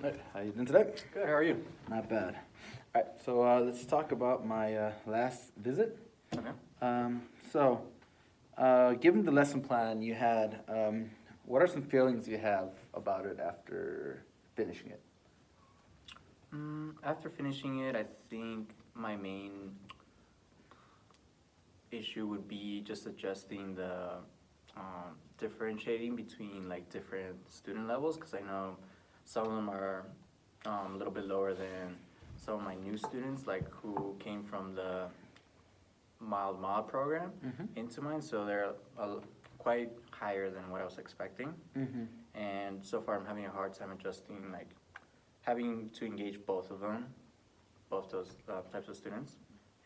Alright, how you doing today? Good, how are you? Not bad. Alright, so let's talk about my last visit. Okay. Given the lesson plan you had, what are some feelings you have about it after finishing it? After finishing it, I think my main issue would be just adjusting the differentiating between like different student levels, because I know some of them are a little bit lower than some of my new students, like who came from the mild mod program into mine, so they're quite higher than what I was expecting. And so far I'm having a hard time adjusting, like having to engage both of them, both those types of students,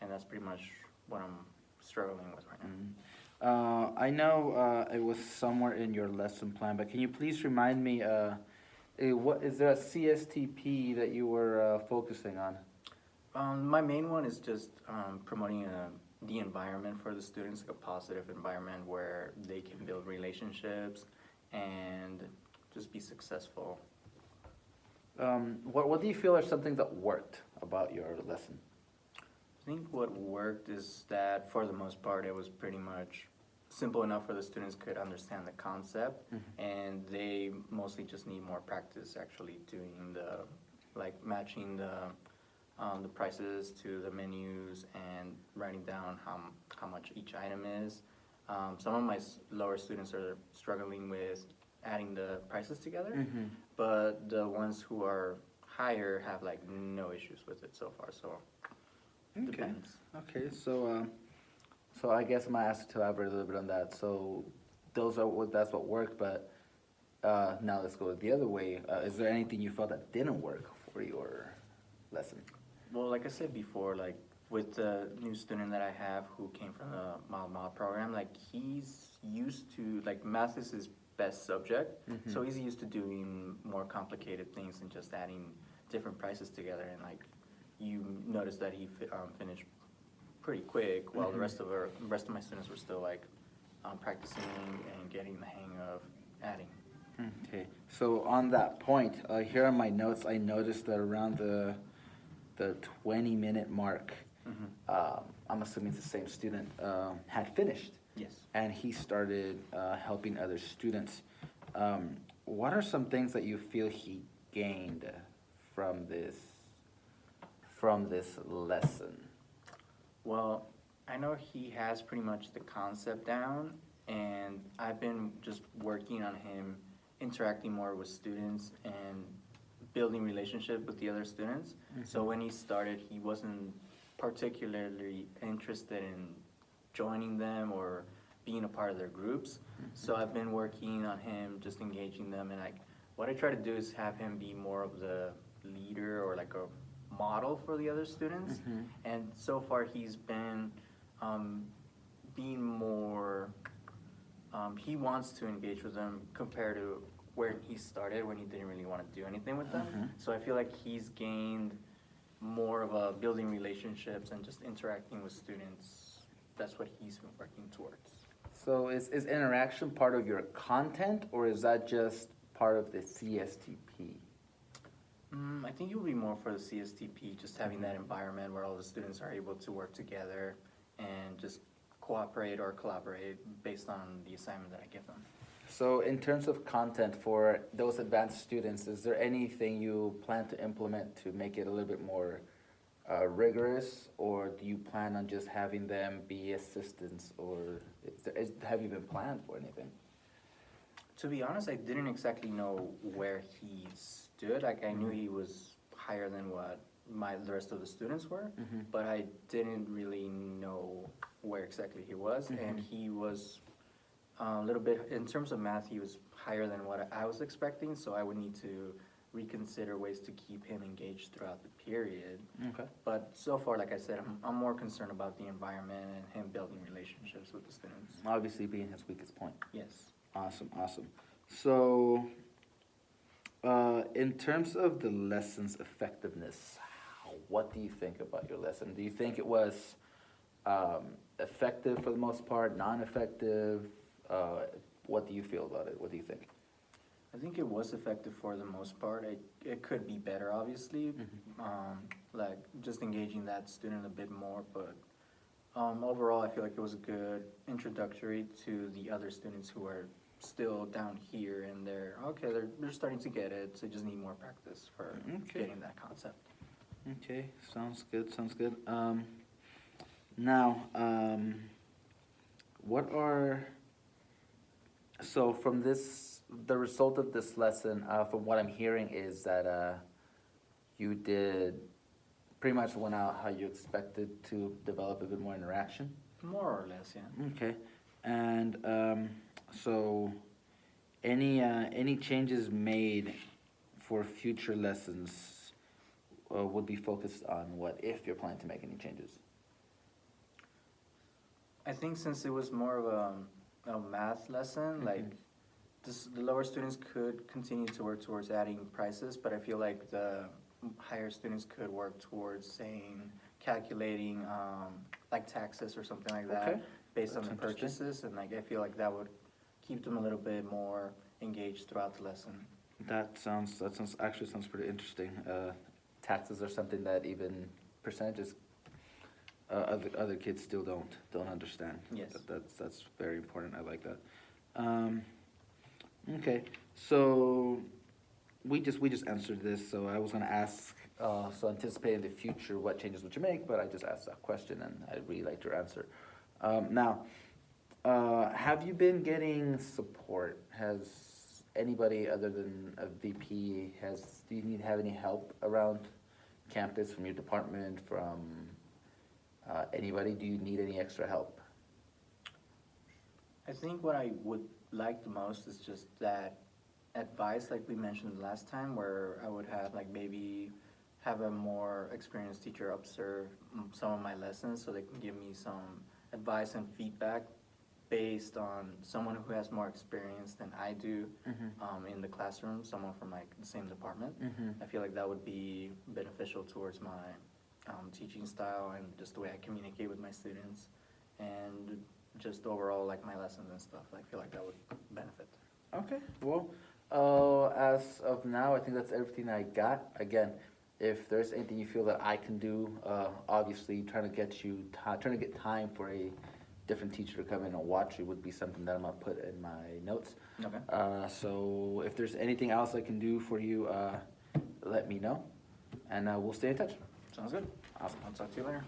and that's pretty much what I'm struggling with right now. I know it was somewhere in your lesson plan, but can you please remind me, what is there a CSTP that you were focusing on? My main one is just promoting the environment for the students, like a positive environment where they can build relationships and just be successful. What do you feel are some things that worked about your lesson? I think what worked is that for the most part it was pretty much simple enough where the students could understand the concept, and they mostly just need more practice actually doing the, like matching the prices to the menus and writing down how much each item is. Some of my lower students are struggling with adding the prices together, but the ones who are higher have like no issues with it so far, so it depends. Okay, so I guess I'm gonna ask to elaborate a little bit on that. So that's what worked, but now let's go the other way. Is there anything you felt that didn't work for your lesson? Well, like I said before, like with the new student that I have who came from the mild mod program, like he's used to, like math is his best subject, so he's used to doing more complicated things than just adding different prices together, and like you notice that he finished pretty quick, while the rest of my students were still like practicing and getting the hang of adding. Okay, so on that point, here on my notes, I noticed that around the 20-minute mark, I'm assuming it's the same student, had finished. Yes. And he started helping other students. What are some things that you feel he gained from this lesson? Well, I know he has pretty much the concept down, and I've been just working on him interacting more with students and building relationship with the other students. So when he started, he wasn't particularly interested in joining them or being a part of their groups. So I've been working on him, just engaging them, and like what I try to do is have him be more of the leader or like a model for the other students. And so far he's been being more, he wants to engage with them compared to where he started when he didn't really want to do anything with them. So I feel like he's gained more of a building relationships and just interacting with students. That's what he's been working towards. So is interaction part of your content, or is that just part of the CSTP? I think it would be more for the CSTP, just having that environment where all the students are able to work together and just cooperate or collaborate based on the assignment that I give them. So in terms of content for those advanced students, is there anything you plan to implement to make it a little bit more rigorous, or do you plan on just having them be assistants, or have you been planned for anything? To be honest, I didn't exactly know where he stood. Like I knew he was higher than what the rest of the students were, but I didn't really know where exactly he was. And he was a little bit, in terms of math, he was higher than what I was expecting, so I would need to reconsider ways to keep him engaged throughout the period. Okay. But so far, like I said, I'm more concerned about the environment and him building relationships with the students. Obviously being his weakest point. Yes. Awesome. So, in terms of the lesson's effectiveness, what do you think about your lesson? Do you think it was effective for the most part, non-effective? What do you feel about it? What do you think? I think it was effective for the most part. It could be better, obviously, like just engaging that student a bit more, but overall, I feel like it was a good introductory to the other students who are still down here and they're starting to get it, so just need more practice for getting that concept. Okay, sounds good, sounds good. Now, what are, so from this, the result of this lesson, from what I'm hearing is that you did pretty much went out how you expected to develop a bit more interaction? More or less, yeah. Okay, and so any changes made for future lessons would be focused on what, if you're planning to make any changes? I think since it was more of a math lesson, like the lower students could continue to work towards adding prices, but I feel like the higher students could work towards saying, calculating like taxes or something like that based on the purchases, and like I feel like that would keep them a little bit more engaged throughout the lesson. That sounds actually sounds pretty interesting. Taxes are something that even percentages other kids still don't understand. Yes. That's very important. I like that. Okay, so we just answered this. So I was gonna ask. So anticipating the future, what changes would you make? But I just asked that question, and I really liked your answer. Now, have you been getting support? Has anybody other than a VP do you have any help around campus from your department, from anybody? Do you need any extra help? I think what I would like the most is just that advice, like we mentioned last time, where I would have like maybe have a more experienced teacher observe some of my lessons so they can give me some advice and feedback based on someone who has more experience than I do in the classroom, someone from like the same department. I feel like that would be beneficial towards my teaching style and just the way I communicate with my students, and just overall like my lessons and stuff. I feel like that would benefit. Okay, well, as of now, I think that's everything I got. Again, if there's anything you feel that I can do, obviously trying to get time for a different teacher to come in and watch it would be something that I'm gonna put in my notes. Okay. So if there's anything else I can do for you, let me know, and we'll stay in touch. Sounds good. Awesome. I'll talk to you later.